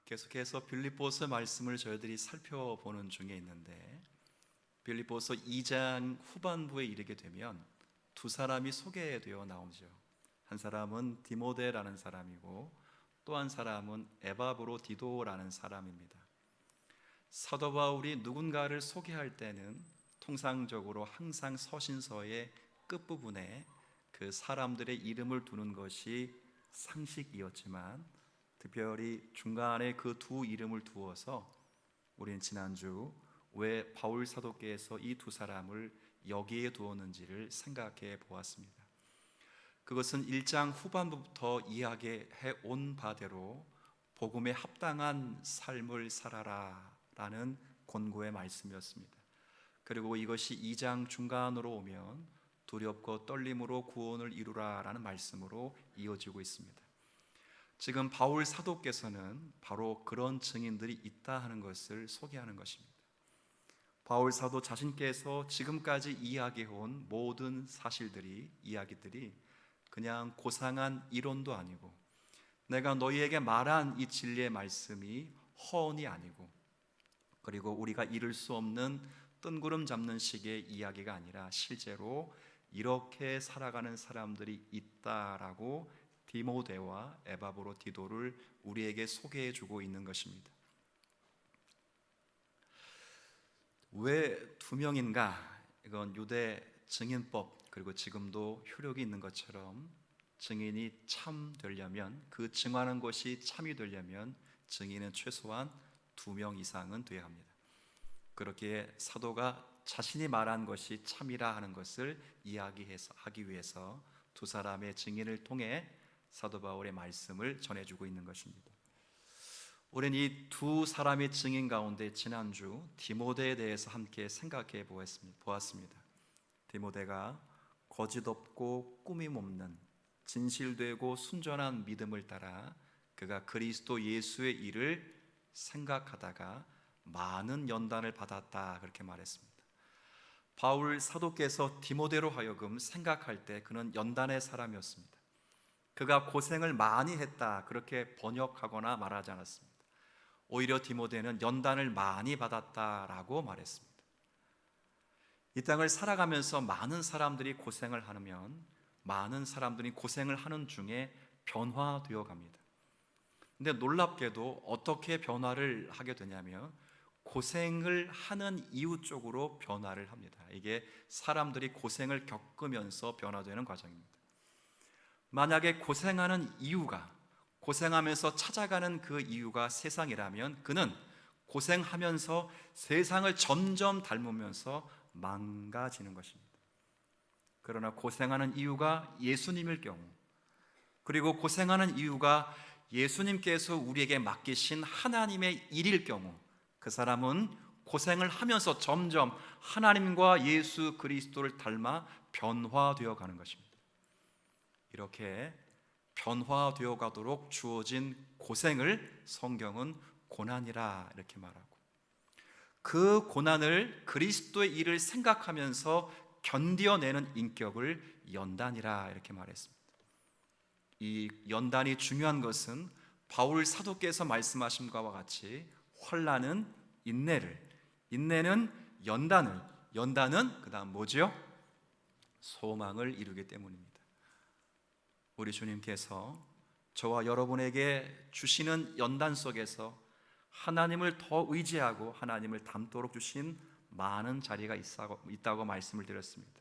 계속해서 빌립보서 말씀을 저희들이 살펴보는 중에 있는데, 빌립보서 2장 후반부에 이르게 되면 두 사람이 소개되어 나오죠. 한 사람은 디모데라는 사람이고 또 한 사람은 에바브로디도라는 사람입니다. 사도 바울이 누군가를 소개할 때는 통상적으로 항상 서신서의 끝부분에 그 사람들의 이름을 두는 것이 상식이었지만, 특별히 중간에 그 두 이름을 두어서 우리는 지난주 왜 바울 사도께서 이 두 사람을 여기에 두었는지를 생각해 보았습니다. 그것은 1장 후반부부터 이야기해 온 바대로 복음에 합당한 삶을 살아라 라는 권고의 말씀이었습니다. 그리고 이것이 2장 중간으로 오면 두렵고 떨림으로 구원을 이루라 라는 말씀으로 이어지고 있습니다. 지금 바울 사도께서는 바로 그런 증인들이 있다 하는 것을 소개하는 것입니다. 바울 사도 자신께서 지금까지 이야기해온 모든 사실들이, 이야기들이 그냥 고상한 이론도 아니고, 내가 너희에게 말한 이 진리의 말씀이 허언이 아니고, 그리고 우리가 이룰 수 없는 뜬구름 잡는 식의 이야기가 아니라 실제로 이렇게 살아가는 사람들이 있다라고 디모데와 에바브로디도를 우리에게 소개해 주고 있는 것입니다. 왜 두 명인가? 이건 유대 증인법, 그리고 지금도 효력이 있는 것처럼 증인이 참 되려면, 그 증언하는 것이 참이 되려면 증인은 최소한 2명 이상은 되어야 합니다. 그렇게 사도가 자신이 말한 것이 참이라 하는 것을 이야기하기 위해서 두 사람의 증인을 통해 사도 바울의 말씀을 전해주고 있는 것입니다. 우리는 이 두 사람의 증인 가운데 지난주 디모데에 대해서 함께 생각해 보았습니다. 디모데가 거짓 없고 꾸밈 없는 진실되고 순전한 믿음을 따라 그가 그리스도 예수의 일을 생각하다가 많은 연단을 받았다, 그렇게 말했습니다. 바울 사도께서 디모데로 하여금 생각할 때 그는 연단의 사람이었습니다. 그가 고생을 많이 했다, 그렇게 번역하거나 말하지 않았습니다. 오히려 디모데는 연단을 많이 받았다라고 말했습니다. 이 땅을 살아가면서 많은 사람들이 고생을 하면 많은 사람들이 고생을 하는 중에 변화되어 갑니다. 근데 놀랍게도 어떻게 변화를 하게 되냐면 고생을 하는 이유 쪽으로 변화를 합니다. 이게 사람들이 고생을 겪으면서 변화되는 과정입니다. 만약에 고생하는 이유가, 고생하면서 찾아가는 그 이유가 세상이라면 그는 고생하면서 세상을 점점 닮으면서 망가지는 것입니다. 그러나 고생하는 이유가 예수님일 경우, 그리고 고생하는 이유가 예수님께서 우리에게 맡기신 하나님의 일일 경우, 그 사람은 고생을 하면서 점점 하나님과 예수 그리스도를 닮아 변화되어 가는 것입니다. 이렇게 변화되어 가도록 주어진 고생을 성경은 고난이라 이렇게 말하고, 그 고난을 그리스도의 일을 생각하면서 견뎌내는 인격을 연단이라 이렇게 말했습니다. 이 연단이 중요한 것은 바울 사도께서 말씀하신 것과 같이 환난은 인내를, 인내는 연단을, 연단은 그 다음 뭐죠? 소망을 이루기 때문입니다. 우리 주님께서 저와 여러분에게 주시는 연단 속에서 하나님을 더 의지하고 하나님을 닮도록 주신 많은 자리가 있다고 말씀을 드렸습니다.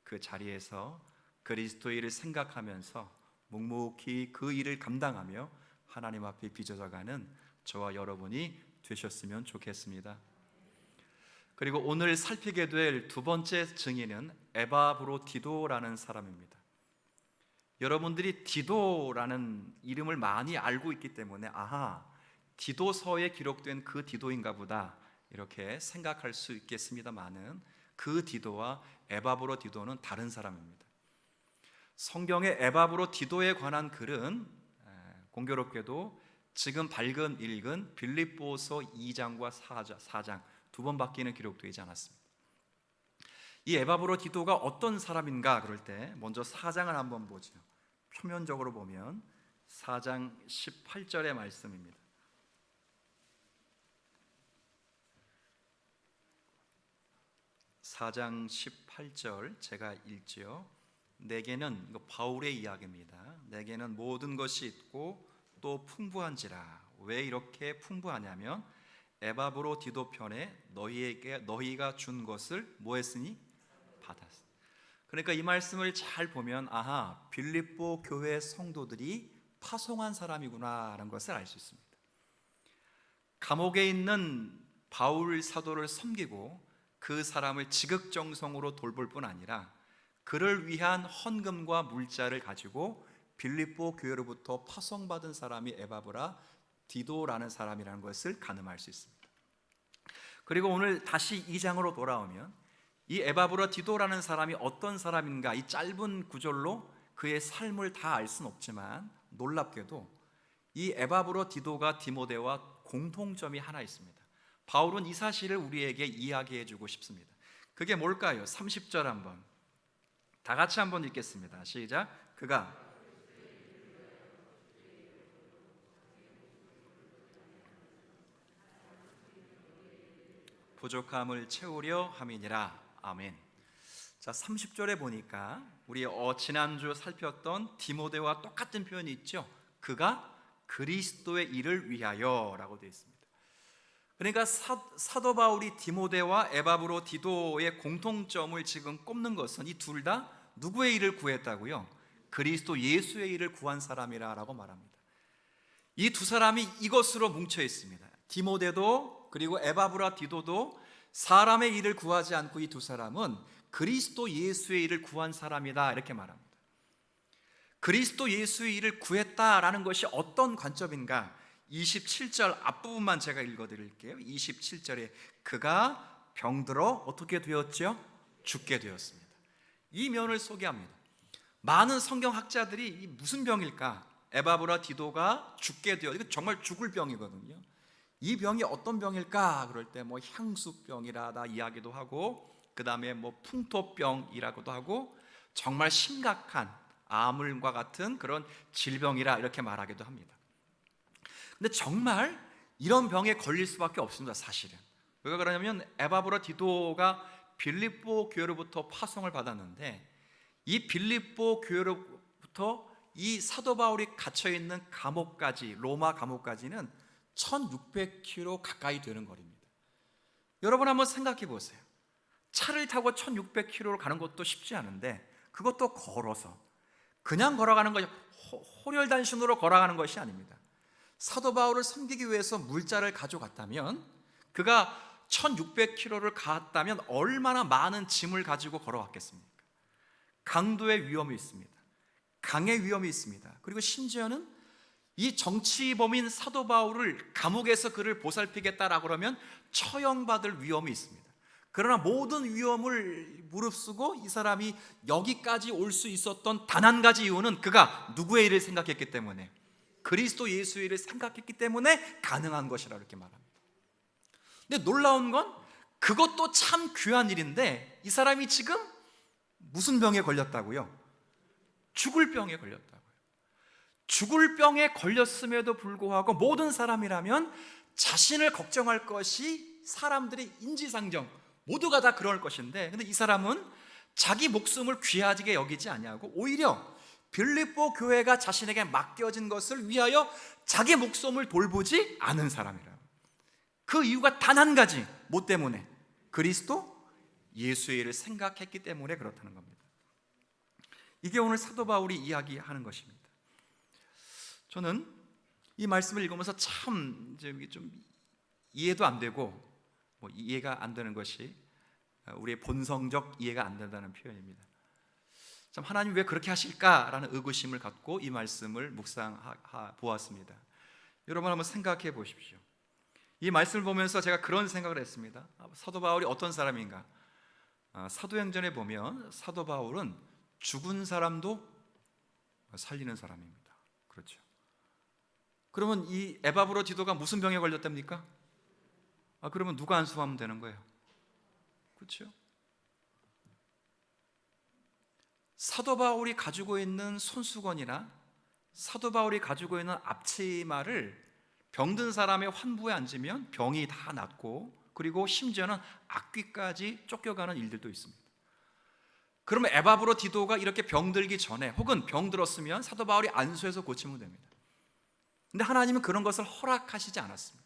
그 자리에서 그리스도의 일을 생각하면서 묵묵히 그 일을 감당하며 하나님 앞에 빚어져가는 저와 여러분이 되셨으면 좋겠습니다. 그리고 오늘 살피게 될 두 번째 증인은 에바브로디도라는 사람입니다. 여러분들이 디도라는 이름을 많이 알고 있기 때문에 아하, 디도서에 기록된 그 디도인가 보다 이렇게 생각할 수 있겠습니다만은 그 디도와 에바브로디도는 다른 사람입니다. 성경의 에바브로디도에 관한 글은 공교롭게도 지금 읽은 빌립보서 2장과 4장 두 번밖에는 기록되지 않았습니다. 이 에바브로디도가 어떤 사람인가 그럴 때 먼저 4장을 한번 보죠. 표면적으로 보면 4장 18절의 말씀입니다. 4장 18절 제가 읽지요. 내게는, 이거 바울의 이야기입니다. 내게는 모든 것이 있고 또 풍부한지라. 왜 이렇게 풍부하냐면 에바브로 디도 편에 너희가 준 것을 뭐 했으니? 받았어. 그러니까 이 말씀을 잘 보면 아하, 빌립보 교회 성도들이 파송한 사람이구나라는 것을 알 수 있습니다. 감옥에 있는 바울 사도를 섬기고 그 사람을 지극정성으로 돌볼 뿐 아니라 그를 위한 헌금과 물자를 가지고 빌립보 교회로부터 파송받은 사람이 에바브라 디도라는 사람이라는 것을 가늠할 수 있습니다. 그리고 오늘 다시 2장으로 돌아오면 이 에바브라 디도라는 사람이 어떤 사람인가, 이 짧은 구절로 그의 삶을 다 알 수는 없지만 놀랍게도 이 에바브라 디도가 디모데와 공통점이 하나 있습니다. 바울은 이 사실을 우리에게 이야기해 주고 싶습니다. 그게 뭘까요? 30절 한번 다 같이 한번 읽겠습니다. 시작. 그가 부족함을 채우려 함이니라. 아멘. 자, 30절에 보니까 우리 지난주 살폈던 디모데와 똑같은 표현이 있죠. 그가 그리스도의 일을 위하여 라고 되어 있습니다. 그러니까 사도 바울이 디모데와 에바브로 디도의 공통점을 지금 꼽는 것은 이 둘 다 누구의 일을 구했다고요? 그리스도 예수의 일을 구한 사람이라고 말합니다. 이 두 사람이 이것으로 뭉쳐 있습니다. 디모데도 그리고 에바브라 디도도 사람의 일을 구하지 않고 이 두 사람은 그리스도 예수의 일을 구한 사람이다 이렇게 말합니다. 그리스도 예수의 일을 구했다라는 것이 어떤 관점인가? 27절 앞부분만 제가 읽어드릴게요. 27절에 그가 병들어 어떻게 되었죠? 죽게 되었습니다. 이 면을 소개합니다. 많은 성경학자들이 이 무슨 병일까? 에바브라 디도가 죽게 되어, 이거 정말 죽을 병이거든요. 이 병이 어떤 병일까? 그럴 때 뭐 향수병이라다 이야기도 하고, 그 다음에 뭐 풍토병이라고도 하고, 정말 심각한 암울과 같은 그런 질병이라 이렇게 말하기도 합니다. 근데 정말 이런 병에 걸릴 수밖에 없습니다. 사실은 왜 그러냐면 에바브라 디도가 빌립보 교회로부터 파송을 받았는데 이 빌립보 교회로부터 이 사도 바울이 갇혀있는 감옥까지, 로마 감옥까지는 1600km 가까이 되는 거리입니다. 여러분 한번 생각해 보세요. 차를 타고 1600km를 가는 것도 쉽지 않은데 그것도 걸어서, 그냥 걸어가는 것이 호렬단신으로 걸어가는 것이 아닙니다. 사도 바울을 섬기기 위해서 물자를 가져갔다면, 그가 1600km를 갔다면 얼마나 많은 짐을 가지고 걸어왔겠습니까? 강도의 위험이 있습니다. 강의 위험이 있습니다. 그리고 심지어는 이 정치범인 사도 바울을 감옥에서 그를 보살피겠다라고 그러면 처형받을 위험이 있습니다. 그러나 모든 위험을 무릅쓰고 이 사람이 여기까지 올 수 있었던 단 한 가지 이유는 그가 누구의 일을 생각했기 때문에, 그리스도 예수의 일을 생각했기 때문에 가능한 것이라 이렇게 말합니다. 근데 놀라운 건 그것도 참 귀한 일인데 이 사람이 지금 무슨 병에 걸렸다고요? 죽을 병에 걸렸다고요. 죽을 병에 걸렸음에도 불구하고 모든 사람이라면 자신을 걱정할 것이 사람들의 인지상정, 모두가 다 그럴 것인데, 근데 이 사람은 자기 목숨을 귀하게 여기지 아니하고 오히려 빌립보 교회가 자신에게 맡겨진 것을 위하여 자기 목숨을 돌보지 않은 사람이라고. 그 이유가 단 한 가지, 뭐 때문에? 그리스도 예수의 일을 생각했기 때문에 그렇다는 겁니다. 이게 오늘 사도 바울이 이야기하는 것입니다. 저는 이 말씀을 읽으면서 참 좀 이해도 안 되고, 뭐 이해가 안 되는 것이 우리의 본성적 이해가 안 된다는 표현입니다. 참 하나님 왜 그렇게 하실까라는 의구심을 갖고 이 말씀을 묵상해 보았습니다. 여러분 한번 생각해 보십시오. 이 말씀을 보면서 제가 그런 생각을 했습니다. 사도 바울이 어떤 사람인가? 사도행전에 보면 사도 바울은 죽은 사람도 살리는 사람입니다. 그렇죠. 그러면 이 에바브로 디도가 무슨 병에 걸렸답니까? 그러면 누가 안수하면 되는 거예요? 그렇죠? 사도 바울이 가지고 있는 손수건이나 사도 바울이 가지고 있는 앞치마를 병든 사람의 환부에 앉으면 병이 다 낫고 그리고 심지어는 악귀까지 쫓겨가는 일들도 있습니다. 그러면 에바브로디도가 이렇게 병들기 전에 혹은 병들었으면 사도 바울이 안수해서 고치면 됩니다. 근데 하나님은 그런 것을 허락하시지 않았습니다.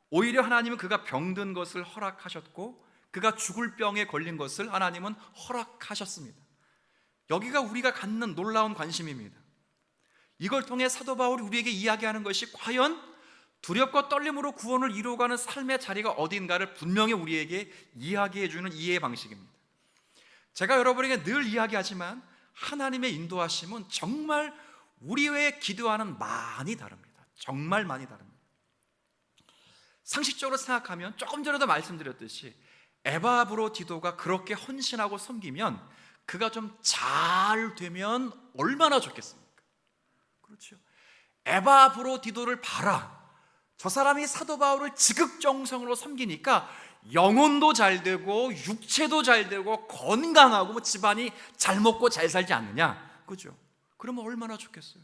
오히려 하나님은 그가 병든 것을 허락하셨고 그가 죽을 병에 걸린 것을 하나님은 허락하셨습니다. 여기가 우리가 갖는 놀라운 관심입니다. 이걸 통해 사도 바울이 우리에게 이야기하는 것이 과연 두렵고 떨림으로 구원을 이루어가는 삶의 자리가 어딘가를 분명히 우리에게 이야기해 주는 이해의 방식입니다. 제가 여러분에게 늘 이야기하지만 하나님의 인도하심은 정말 우리 외에 기도하는 많이 다릅니다. 정말 많이 다릅니다. 상식적으로 생각하면 조금 전에도 말씀드렸듯이 에바브로디도가 그렇게 헌신하고 섬기면 그가 좀 잘 되면 얼마나 좋겠습니까? 그렇죠. 에바브로디도를 봐라. 저 사람이 사도 바울을 지극정성으로 섬기니까 영혼도 잘 되고 육체도 잘 되고 건강하고 뭐 집안이 잘 먹고 잘 살지 않느냐, 그죠? 그러면 얼마나 좋겠어요.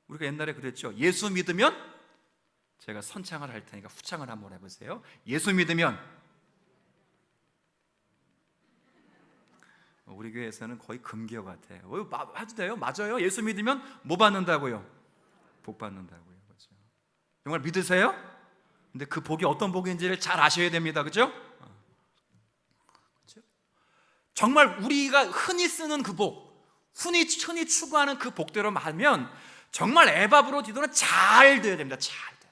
우리가 옛날에 그랬죠. 예수 믿으면, 제가 선창을 할 테니까 후창을 한번 해보세요. 예수 믿으면, 우리 교회에서는 거의 금기어 같아요. 해도 돼요? 맞아요. 예수 믿으면 뭐 받는다고요? 복 받는다고요. 그렇죠? 정말 믿으세요? 근데 그 복이 어떤 복인지를 잘 아셔야 됩니다. 그죠? 그렇죠? 정말 우리가 흔히 쓰는 그 복, 흔히 추구하는 그 복대로 하면 정말 에바브로디도는 잘 돼야 됩니다. 잘 돼야 됩니다.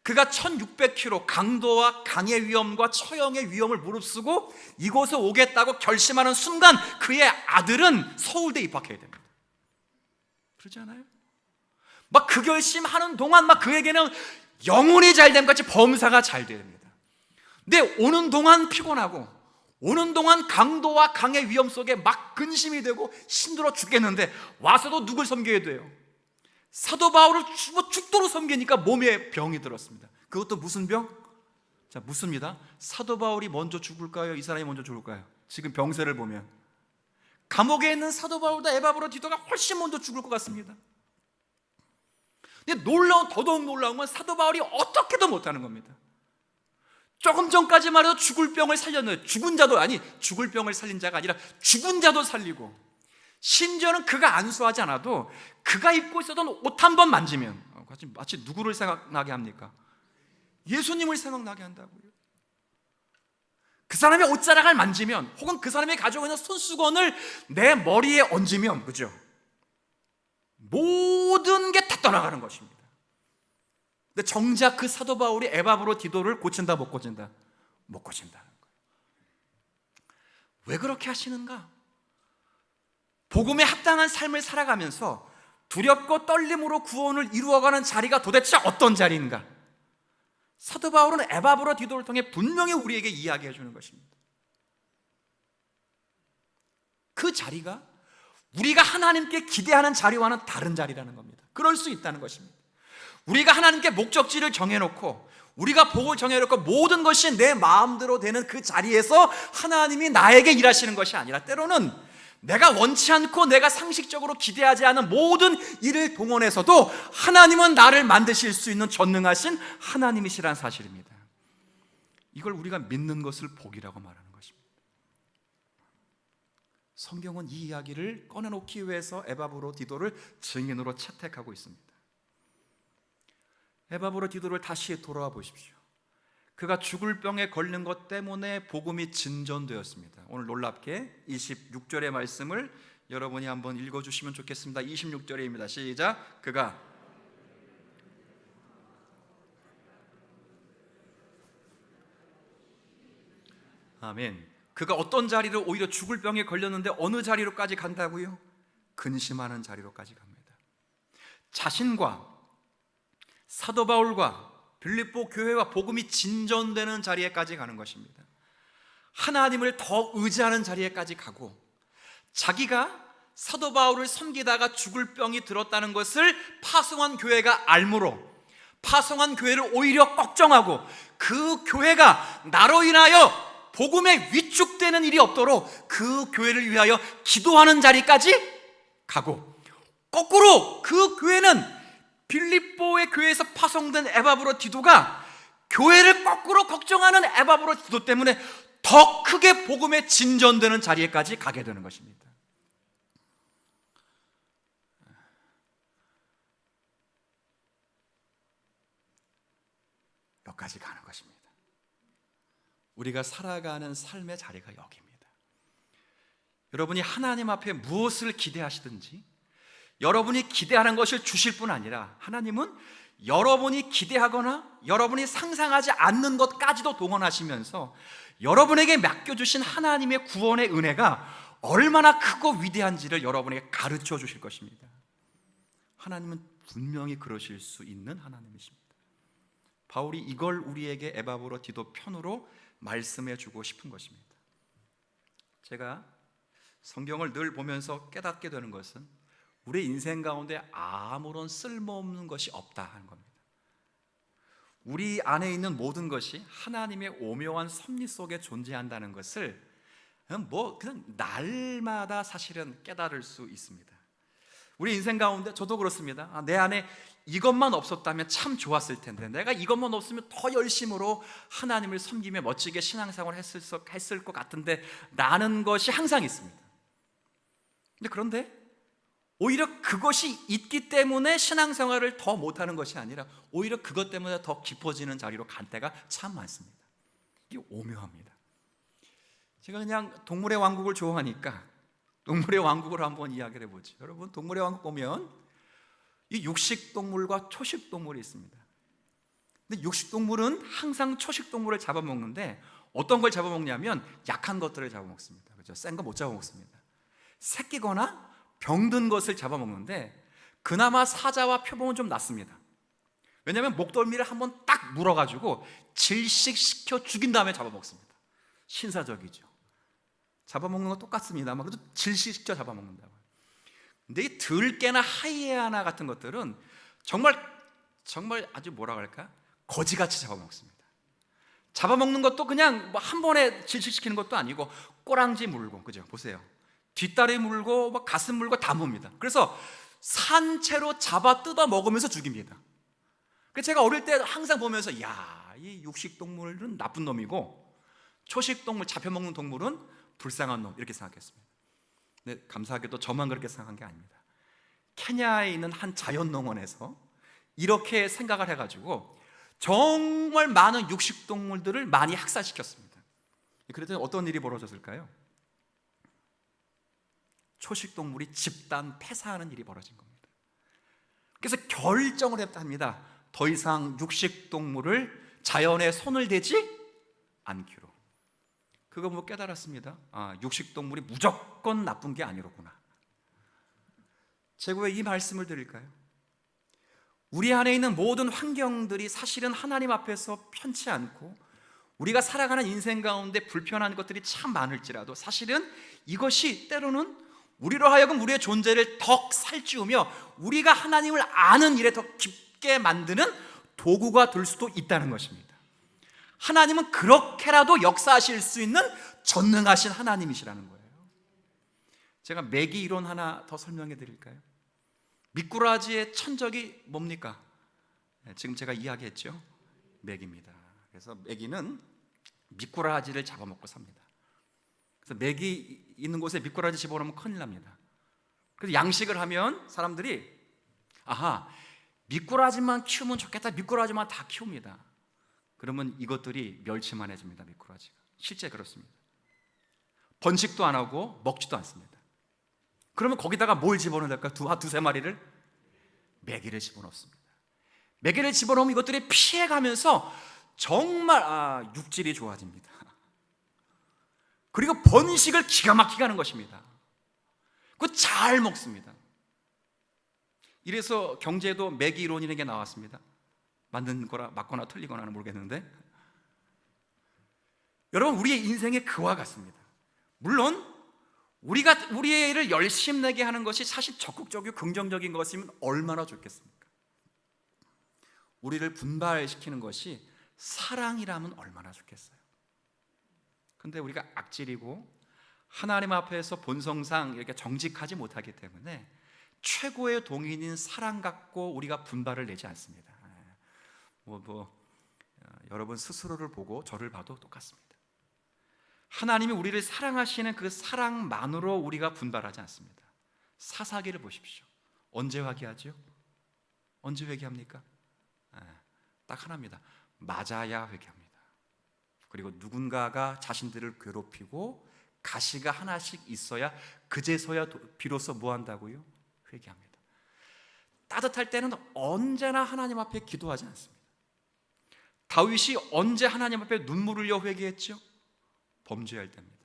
그가 1600km 강도와 강의 위험과 처형의 위험을 무릅쓰고 이곳에 오겠다고 결심하는 순간 그의 아들은 서울대에 입학해야 됩니다. 그러지 않아요? 막 그 결심하는 동안 막 그에게는 영혼이 잘 됨같이 범사가 잘 돼야 됩니다. 근데 오는 동안 피곤하고 오는 동안 강도와 강의 위험 속에 막 근심이 되고 힘들어 죽겠는데 와서도 누굴 섬겨야 돼요? 사도 바울을 죽도록 섬기니까 몸에 병이 들었습니다. 그것도 무슨 병? 자, 묻습니다. 사도 바울이 먼저 죽을까요? 이 사람이 먼저 죽을까요? 지금 병세를 보면 감옥에 있는 사도 바울보다 에바브로디도가 훨씬 먼저 죽을 것 같습니다. 근데 더더욱 놀라운 건 사도 바울이 어떻게도 못하는 겁니다. 조금 전까지만 해도 죽을 병을 살렸는데 죽을 병을 살린 자가 아니라 죽은 자도 살리고 심지어는 그가 안수하지 않아도 그가 입고 있었던 옷 한 번 만지면 마치 누구를 생각나게 합니까? 예수님을 생각나게 한다고요. 그 사람의 옷자락을 만지면 혹은 그 사람이 가지고 있는 손수건을 내 머리에 얹으면, 그죠? 모든 게 다 떠나가는 것입니다. 근데 정작 그 사도 바울이 에바브로디도를 고친다 못 고친다? 못 고친다는 거예요. 왜 그렇게 하시는가? 복음에 합당한 삶을 살아가면서 두렵고 떨림으로 구원을 이루어가는 자리가 도대체 어떤 자리인가? 사도 바울은 에바브로디도를 통해 분명히 우리에게 이야기해 주는 것입니다. 그 자리가 우리가 하나님께 기대하는 자리와는 다른 자리라는 겁니다. 그럴 수 있다는 것입니다. 우리가 하나님께 목적지를 정해놓고 우리가 복을 정해놓고 모든 것이 내 마음대로 되는 그 자리에서 하나님이 나에게 일하시는 것이 아니라 때로는 내가 원치 않고 내가 상식적으로 기대하지 않은 모든 일을 동원해서도 하나님은 나를 만드실 수 있는 전능하신 하나님이시라는 사실입니다. 이걸 우리가 믿는 것을 복이라고 말하는 것입니다. 성경은 이 이야기를 꺼내놓기 위해서 에바브로디도를 증인으로 채택하고 있습니다. 에바브로디도를 다시 돌아와 보십시오. 그가 죽을 병에 걸린 것 때문에 복음이 진전되었습니다. 오늘 놀랍게 26절의 말씀을 여러분이 한번 읽어주시면 좋겠습니다. 26절입니다. 시작. 그가 아멘. 그가 어떤 자리로 오히려 죽을 병에 걸렸는데 어느 자리로까지 간다고요? 근심하는 자리로까지 갑니다. 자신과 사도 바울과 빌립보 교회와 복음이 진전되는 자리에까지 가는 것입니다. 하나님을 더 의지하는 자리에까지 가고 자기가 사도 바울을 섬기다가 죽을 병이 들었다는 것을 파송한 교회가 알므로 파송한 교회를 오히려 걱정하고 그 교회가 나로 인하여 복음에 위축되는 일이 없도록 그 교회를 위하여 기도하는 자리까지 가고 거꾸로 그 교회는 빌립보의 교회에서 파송된 에바브로디도가 교회를 거꾸로 걱정하는 에바브로 기도 때문에 더 크게 복음에 진전되는 자리에까지 가게 되는 것입니다. 여기까지 가는 것입니다. 우리가 살아가는 삶의 자리가 여기입니다. 여러분이 하나님 앞에 무엇을 기대하시든지 여러분이 기대하는 것을 주실 뿐 아니라 하나님은 여러분이 기대하거나 여러분이 상상하지 않는 것까지도 동원하시면서 여러분에게 맡겨주신 하나님의 구원의 은혜가 얼마나 크고 위대한지를 여러분에게 가르쳐 주실 것입니다. 하나님은 분명히 그러실 수 있는 하나님이십니다. 바울이 이걸 우리에게 에바브로 디도 편으로 말씀해 주고 싶은 것입니다. 제가 성경을 늘 보면서 깨닫게 되는 것은 우리 인생 가운데 아무런 쓸모없는 것이 없다 하는 겁니다. 우리 안에 있는 모든 것이 하나님의 오묘한 섭리 속에 존재한다는 것을 그냥 날마다 사실은 깨달을 수 있습니다. 우리 인생 가운데 저도 그렇습니다. 내 안에 이것만 없었다면 참 좋았을 텐데, 내가 이것만 없으면 더 열심으로 하나님을 섬기며 멋지게 신앙생활을 했을 것 같은데 라는 것이 항상 있습니다. 그런데 오히려 그것이 있기 때문에 신앙생활을 더 못하는 것이 아니라 오히려 그것 때문에 더 깊어지는 자리로 간 때가 참 많습니다. 이게 오묘합니다. 제가 그냥 동물의 왕국을 좋아하니까 동물의 왕국을 한번 이야기를 해보죠. 여러분, 동물의 왕국 보면 이 육식동물과 초식동물이 있습니다. 근데 육식동물은 항상 초식동물을 잡아먹는데 어떤 걸 잡아먹냐면 약한 것들을 잡아먹습니다. 그렇죠? 센 거 못 잡아먹습니다. 새끼거나 병든 것을 잡아먹는데 그나마 사자와 표범은 좀 낫습니다. 왜냐하면 목덜미를 한번 딱 물어가지고 질식시켜 죽인 다음에 잡아먹습니다. 신사적이죠. 잡아먹는 건 똑같습니다만 그래도 질식시켜 잡아먹는다고. 근데 이 들깨나 하이에나 같은 것들은 정말 아주 뭐라 그럴까? 거지같이 잡아먹습니다. 잡아먹는 것도 그냥 뭐 한 번에 질식시키는 것도 아니고 꼬랑지 물고, 그죠? 보세요. 뒷다리 물고 막 가슴 물고 다 뭅니다. 그래서 산채로 잡아 뜯어 먹으면서 죽입니다. 그래서 제가 어릴 때 항상 보면서 이 육식동물은 나쁜 놈이고 초식동물, 잡혀먹는 동물은 불쌍한 놈, 이렇게 생각했습니다. 근데 감사하게도 저만 그렇게 생각한 게 아닙니다. 케냐에 있는 한 자연농원에서 이렇게 생각을 해가지고 정말 많은 육식동물들을 많이 학살시켰습니다. 그랬더니 어떤 일이 벌어졌을까요? 초식동물이 집단 폐사하는 일이 벌어진 겁니다. 그래서 결정을 했답니다. 더 이상 육식동물을 자연에 손을 대지 않기로. 그거 뭐 깨달았습니다. 육식동물이 무조건 나쁜 게 아니로구나. 제가 왜 이 말씀을 드릴까요? 우리 안에 있는 모든 환경들이 사실은 하나님 앞에서 편치 않고 우리가 살아가는 인생 가운데 불편한 것들이 참 많을지라도 사실은 이것이 때로는 우리로 하여금 우리의 존재를 더 살찌우며 우리가 하나님을 아는 일에 더 깊게 만드는 도구가 될 수도 있다는 것입니다. 하나님은 그렇게라도 역사하실 수 있는 전능하신 하나님이시라는 거예요. 제가 매기 이론 하나 더 설명해 드릴까요? 미꾸라지의 천적이 뭡니까? 지금 제가 이야기했죠? 메기입니다. 그래서 메기는 미꾸라지를 잡아먹고 삽니다. 그래서 메기 있는 곳에 미꾸라지 집어넣으면 큰일 납니다. 그래서 양식을 하면 사람들이 미꾸라지만 키우면 좋겠다, 미꾸라지만 다 키웁니다. 그러면 이것들이 멸치만해집니다. 미꾸라지가 실제 그렇습니다. 번식도 안 하고 먹지도 않습니다. 그러면 거기다가 뭘 집어넣어야 될까? 두세 마리를? 메기를 집어넣습니다. 메기를 집어넣으면 이것들이 피해가면서 정말 육질이 좋아집니다. 그리고 번식을 기가 막히게 하는 것입니다. 그거 잘 먹습니다. 이래서 경제도 매기 이론이라는 게 나왔습니다. 맞는 거라 맞거나 틀리거나는 모르겠는데 여러분, 우리의 인생이 그와 같습니다. 물론 우리가 우리의 일을 열심히 내게 하는 것이 사실 적극적이고 긍정적인 것이면 얼마나 좋겠습니까? 우리를 분발시키는 것이 사랑이라면 얼마나 좋겠어요. 근데 우리가 악질이고 하나님 앞에서 본성상 이렇게 정직하지 못하기 때문에 최고의 동인인 사랑 갖고 우리가 분발을 내지 않습니다. 여러분 스스로를 보고 저를 봐도 똑같습니다. 하나님이 우리를 사랑하시는 그 사랑만으로 우리가 분발하지 않습니다. 사사기를 보십시오. 언제 회개하죠? 언제 회개합니까? 딱 하나입니다. 맞아야 회개합니다. 그리고 누군가가 자신들을 괴롭히고 가시가 하나씩 있어야 그제서야 비로소 뭐 한다고요? 회개합니다. 따뜻할 때는 언제나 하나님 앞에 기도하지 않습니다. 다윗이 언제 하나님 앞에 눈물을 흘려 회개했죠? 범죄할 때입니다.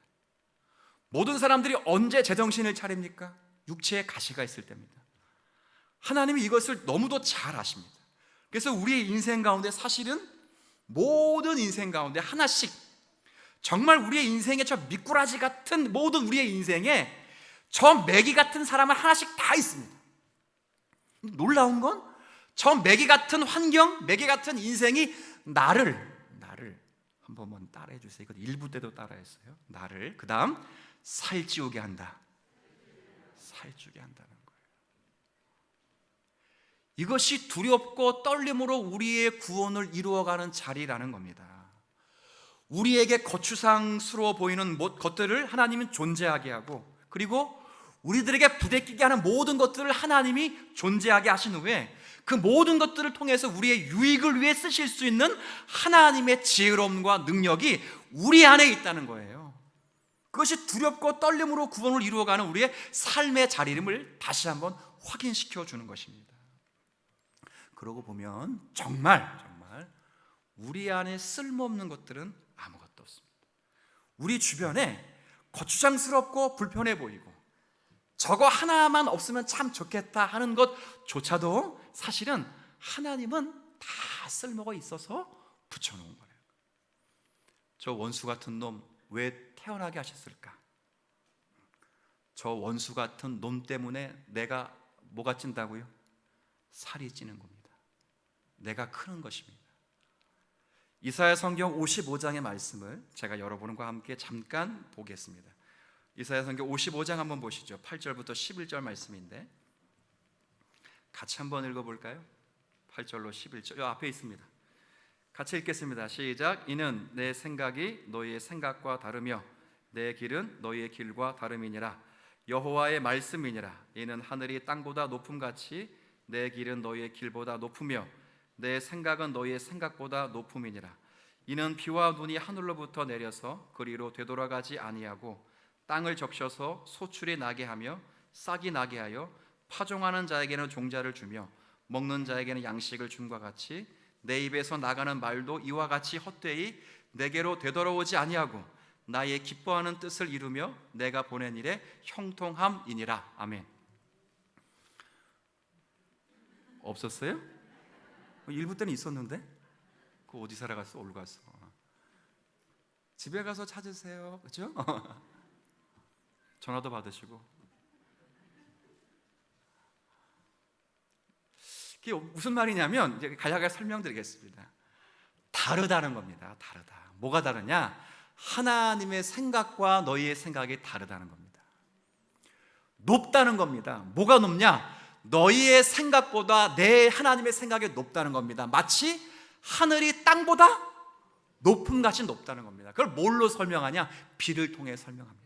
모든 사람들이 언제 제정신을 차립니까? 육체에 가시가 있을 때입니다. 하나님이 이것을 너무도 잘 아십니다. 그래서 우리의 인생 가운데 사실은 모든 인생 가운데 하나씩 정말 우리의 인생의 저 미꾸라지 같은 모든 우리의 인생에 저 메기 같은 사람은 하나씩 다 있습니다. 놀라운 건 저 메기 같은 환경, 메기 같은 인생이 나를 한 번만 따라해 주세요. 이거 1부 때도 따라했어요. 나를 그 다음 살찌우게 한다. 살찌우게 한다는 거예요. 이것이 두렵고 떨림으로 우리의 구원을 이루어가는 자리라는 겁니다. 우리에게 거추장스러워 보이는 것들을 하나님은 존재하게 하고, 그리고 우리들에게 부대끼게 하는 모든 것들을 하나님이 존재하게 하신 후에 그 모든 것들을 통해서 우리의 유익을 위해 쓰실 수 있는 하나님의 지혜로움과 능력이 우리 안에 있다는 거예요. 그것이 두렵고 떨림으로 구원을 이루어가는 우리의 삶의 자리임을 다시 한번 확인시켜 주는 것입니다. 그러고 보면 정말 우리 안에 쓸모없는 것들은 아무것도 없습니다. 우리 주변에 거추장스럽고 불편해 보이고 저거 하나만 없으면 참 좋겠다 하는 것조차도 사실은 하나님은 다 쓸모가 있어서 붙여놓은 거예요. 저 원수 같은 놈 왜 태어나게 하셨을까? 저 원수 같은 놈 때문에 내가 뭐가 찐다고요? 살이 찌는 겁니다. 내가 크는 것입니다. 이사야 성경 55장의 말씀을 제가 여러분과 함께 잠깐 보겠습니다. 이사야 성경 55장 한번 보시죠. 8절부터 11절 말씀인데 같이 한번 읽어볼까요? 8절로 11절 앞에 있습니다. 같이 읽겠습니다. 시작. 이는 내 생각이 너희의 생각과 다르며 내 길은 너희의 길과 다름이니라. 여호와의 말씀이니라. 이는 하늘이 땅보다 높음같이 내 길은 너희의 길보다 높으며 내 생각은 너희의 생각보다 높음이니라. 이는 비와 눈이 하늘로부터 내려서 그리로 되돌아가지 아니하고 땅을 적셔서 소출이 나게 하며 싹이 나게 하여 파종하는 자에게는 종자를 주며 먹는 자에게는 양식을 줌과 같이 내 입에서 나가는 말도 이와 같이 헛되이 내게로 되돌아오지 아니하고 나의 기뻐하는 뜻을 이루며 내가 보낸 일에 형통함이니라. 아멘. 없었어요? 일부 때는 있었는데 그거 어디 살아갔어? 어디로 갔어? 집에 가서 찾으세요. 그렇죠? 전화도 받으시고. 이게 무슨 말이냐면 이제 간략하게 설명드리겠습니다. 다르다는 겁니다. 다르다. 뭐가 다르냐? 하나님의 생각과 너희의 생각이 다르다는 겁니다. 높다는 겁니다. 뭐가 높냐? 너희의 생각보다 내 하나님의 생각이 높다는 겁니다. 마치 하늘이 땅보다 높음같이 높다는 겁니다. 그걸 뭘로 설명하냐? 비를 통해 설명합니다.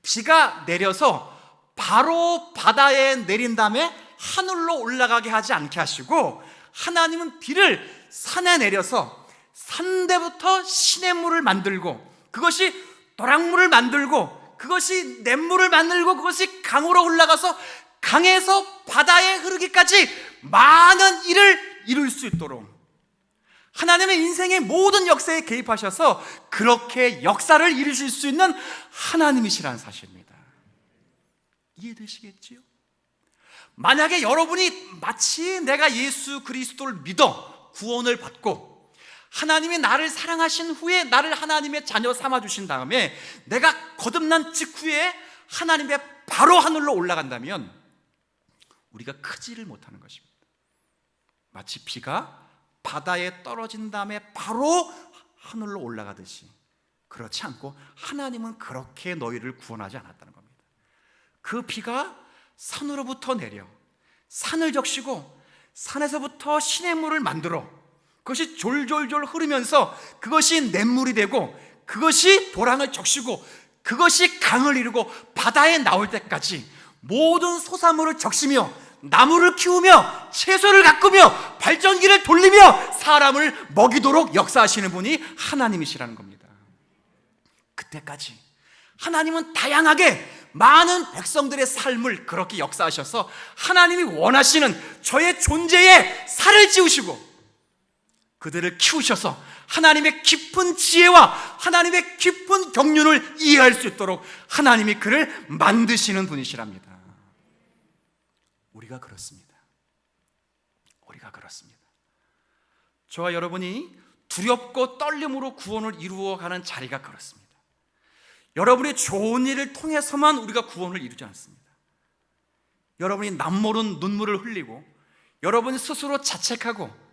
비가 내려서 바로 바다에 내린 다음에 하늘로 올라가게 하지 않게 하시고 하나님은 비를 산에 내려서 산대부터 시냇물을 만들고 그것이 도랑물을 만들고 그것이 냇물을 만들고 그것이 강으로 올라가서 강에서 바다에 흐르기까지 많은 일을 이룰 수 있도록 하나님의 인생의 모든 역사에 개입하셔서 그렇게 역사를 이루실 수 있는 하나님이시라는 사실입니다. 이해되시겠지요? 만약에 여러분이 마치 내가 예수 그리스도를 믿어 구원을 받고 하나님이 나를 사랑하신 후에 나를 하나님의 자녀 삼아주신 다음에 내가 거듭난 직후에 하나님의 바로 하늘로 올라간다면 우리가 크지를 못하는 것입니다. 마치 비가 바다에 떨어진 다음에 바로 하늘로 올라가듯이 그렇지 않고 하나님은 그렇게 너희를 구원하지 않았다는 겁니다. 그 비가 산으로부터 내려 산을 적시고 산에서부터 시냇물을 만들어 그것이 졸졸졸 흐르면서 그것이 냇물이 되고 그것이 도랑을 적시고 그것이 강을 이루고 바다에 나올 때까지 모든 소사물을 적시며 나무를 키우며 채소를 가꾸며 발전기를 돌리며 사람을 먹이도록 역사하시는 분이 하나님이시라는 겁니다. 그때까지 하나님은 다양하게 많은 백성들의 삶을 그렇게 역사하셔서 하나님이 원하시는 저의 존재에 살을 찌우시고 그들을 키우셔서 하나님의 깊은 지혜와 하나님의 깊은 경륜을 이해할 수 있도록 하나님이 그를 만드시는 분이시랍니다. 우리가 그렇습니다. 우리가 그렇습니다. 저와 여러분이 두렵고 떨림으로 구원을 이루어가는 자리가 그렇습니다. 여러분이 좋은 일을 통해서만 우리가 구원을 이루지 않습니다. 여러분이 남모른 눈물을 흘리고 여러분이 스스로 자책하고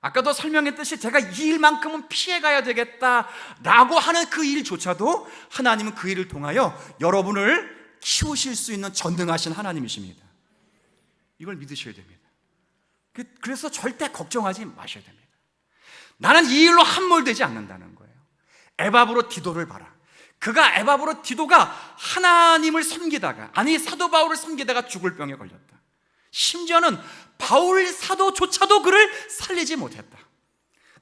아까도 설명했듯이 제가 이 일만큼은 피해가야 되겠다라고 하는 그 일조차도 하나님은 그 일을 통하여 여러분을 키우실 수 있는 전능하신 하나님이십니다. 이걸 믿으셔야 됩니다. 그래서 절대 걱정하지 마셔야 됩니다. 나는 이 일로 함몰되지 않는다는 거예요. 에바브로 디도를 봐라. 그가 에바브로 디도가 하나님을 섬기다가, 아니 사도 바울을 섬기다가 죽을 병에 걸렸다. 심지어는 바울 사도조차도 그를 살리지 못했다.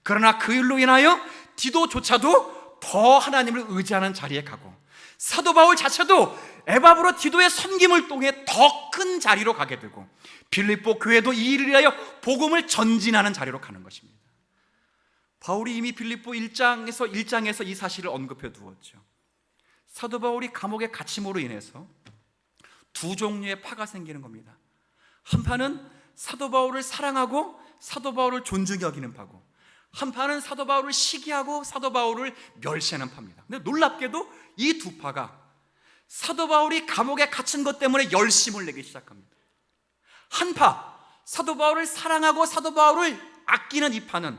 그러나 그 일로 인하여 디도조차도 더 하나님을 의지하는 자리에 가고 사도 바울 자체도 에바브로 디도의 섬김을 통해 더 큰 자리로 가게 되고 빌립보 교회도 이 일을 위하여 복음을 전진하는 자리로 가는 것입니다. 바울이 이미 빌립보 1장에서 이 사실을 언급해 두었죠. 사도 바울이 감옥에 갇힘으로 인해서 두 종류의 파가 생기는 겁니다. 한 파는 사도 바울을 사랑하고 사도 바울을 존중히 여기는 파고, 한 파는 사도 바울을 시기하고 사도 바울을 멸시하는 파입니다. 근데 놀랍게도 이 두 파가 사도 바울이 감옥에 갇힌 것 때문에 열심을 내기 시작합니다. 한 파, 사도 바울을 사랑하고 사도 바울을 아끼는 이 파는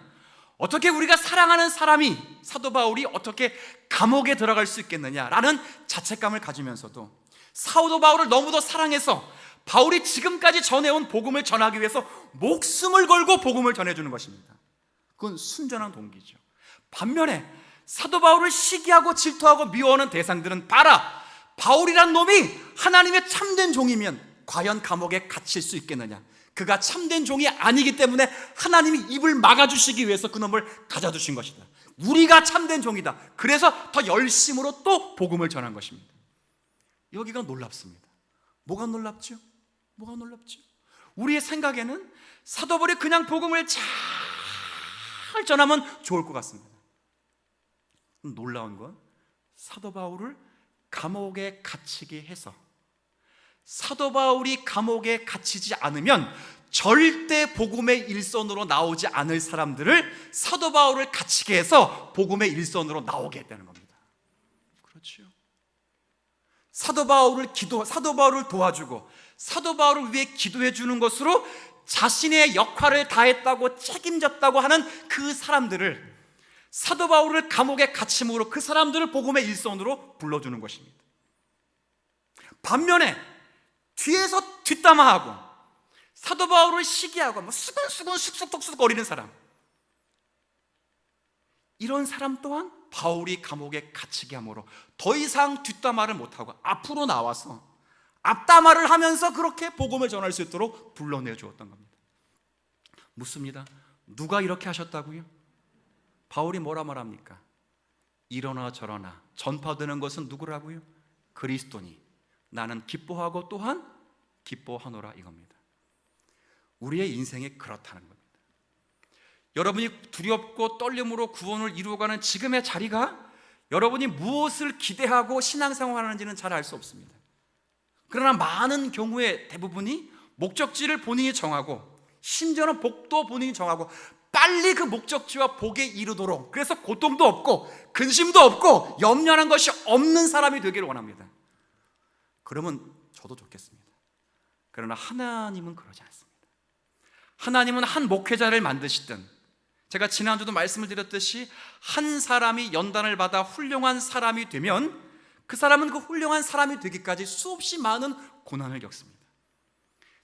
어떻게 우리가 사랑하는 사람이 사도 바울이 어떻게 감옥에 들어갈 수 있겠느냐라는 자책감을 가지면서도 사도 바울을 너무도 사랑해서 바울이 지금까지 전해온 복음을 전하기 위해서 목숨을 걸고 복음을 전해주는 것입니다. 그건 순전한 동기죠. 반면에 사도 바울을 시기하고 질투하고 미워하는 대상들은 봐라, 바울이란 놈이 하나님의 참된 종이면 과연 감옥에 갇힐 수 있겠느냐, 그가 참된 종이 아니기 때문에 하나님이 입을 막아주시기 위해서 그놈을 가져두신 것이다. 우리가 참된 종이다. 그래서 더 열심으로 또 복음을 전한 것입니다. 여기가 놀랍습니다. 뭐가 놀랍죠? 뭐가 놀랍죠? 우리의 생각에는 사도 바울이 그냥 복음을 잘 전하면 좋을 것 같습니다. 놀라운 건 사도 바울을 감옥에 갇히게 해서 사도 바울이 감옥에 갇히지 않으면 절대 복음의 일선으로 나오지 않을 사람들을 사도 바울을 갇히게 해서 복음의 일선으로 나오게 했다는 겁니다. 그렇죠. 사도 바울을 도와주고 사도 바울을 위해 기도해 주는 것으로 자신의 역할을 다했다고 책임졌다고 하는 그 사람들을, 사도 바울을 감옥에 갇힘으로 그 사람들을 복음의 일선으로 불러주는 것입니다. 반면에 뒤에서 뒷담화하고 사도 바울을 시기하고 수근수근 쑥쑥쑥쑥 거리는 사람, 이런 사람 또한 바울이 감옥에 갇히게 함으로 더 이상 뒷담화를 못하고 앞으로 나와서 앞담화를 하면서 그렇게 복음을 전할 수 있도록 불러내 주었던 겁니다. 묻습니다. 누가 이렇게 하셨다고요? 바울이 뭐라 말합니까? 이러나 저러나 전파되는 것은 누구라고요? 그리스도니 나는 기뻐하고 또한 기뻐하노라, 이겁니다. 우리의 인생이 그렇다는 겁니다. 여러분이 두렵고 떨림으로 구원을 이루어가는 지금의 자리가 여러분이 무엇을 기대하고 신앙생활 하는지는 잘 알 수 없습니다. 그러나 많은 경우에 대부분이 목적지를 본인이 정하고 심지어는 복도 본인이 정하고 빨리 그 목적지와 복에 이르도록, 그래서 고통도 없고 근심도 없고 염려하는 것이 없는 사람이 되기를 원합니다. 그러면 저도 좋겠습니다. 그러나 하나님은 그러지 않습니다. 하나님은 한 목회자를 만드시든, 제가 지난주도 말씀을 드렸듯이 한 사람이 연단을 받아 훌륭한 사람이 되면 그 사람은 그 훌륭한 사람이 되기까지 수없이 많은 고난을 겪습니다.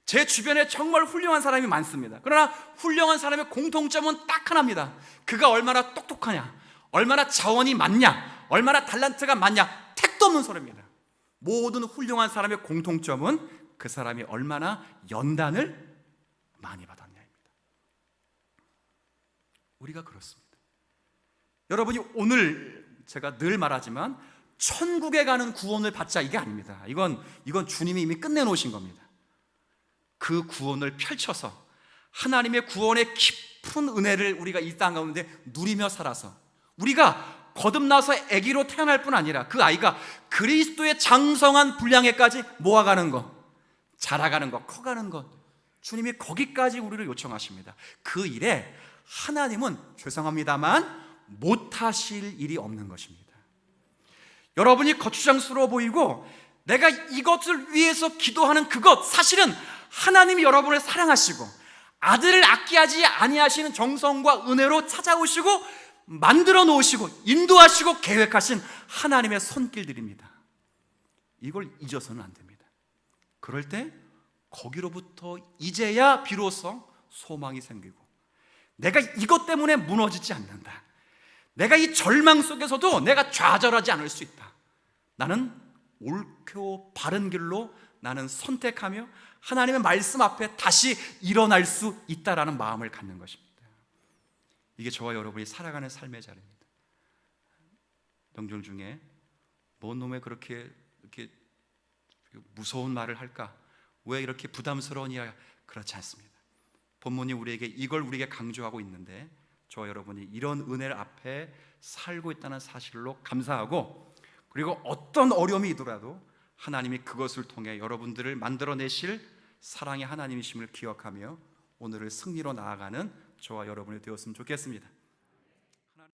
제 주변에 정말 훌륭한 사람이 많습니다. 그러나 훌륭한 사람의 공통점은 딱 하나입니다. 그가 얼마나 똑똑하냐, 얼마나 자원이 많냐, 얼마나 달란트가 많냐, 택도 없는 소리입니다. 모든 훌륭한 사람의 공통점은 그 사람이 얼마나 연단을 많이 받았냐입니다. 우리가 그렇습니다. 여러분이 오늘 제가 늘 말하지만 천국에 가는 구원을 받자, 이게 아닙니다. 이건 주님이 이미 끝내놓으신 겁니다. 그 구원을 펼쳐서 하나님의 구원의 깊은 은혜를 우리가 이 땅 가운데 누리며 살아서 우리가 거듭나서 아기로 태어날 뿐 아니라 그 아이가 그리스도의 장성한 분량에까지 모아가는 것, 자라가는 것, 커가는 것, 주님이 거기까지 우리를 요청하십니다. 그 일에 하나님은 죄송합니다만 못하실 일이 없는 것입니다. 여러분이 거추장스러워 보이고 내가 이것을 위해서 기도하는 그것, 사실은 하나님이 여러분을 사랑하시고 아들을 아끼하지 아니하시는 정성과 은혜로 찾아오시고 만들어 놓으시고 인도하시고 계획하신 하나님의 손길들입니다. 이걸 잊어서는 안 됩니다. 그럴 때 거기로부터 이제야 비로소 소망이 생기고, 내가 이것 때문에 무너지지 않는다, 내가 이 절망 속에서도 내가 좌절하지 않을 수 있다, 나는 옳고 바른 길로 나는 선택하며 하나님의 말씀 앞에 다시 일어날 수 있다라는 마음을 갖는 것입니다. 이게 저와 여러분이 살아가는 삶의 자리입니다. 명절 중에 뭔 놈에 그렇게 이렇게 무서운 말을 할까? 왜 이렇게 부담스러우냐? 그렇지 않습니다. 본문이 이걸 우리에게 강조하고 있는데, 저와 여러분이 이런 은혜 앞에 살고 있다는 사실로 감사하고, 그리고 어떤 어려움이 있더라도 하나님이 그것을 통해 여러분들을 만들어내실 사랑의 하나님이심을 기억하며 오늘을 승리로 나아가는 저와 여러분이 되었으면 좋겠습니다.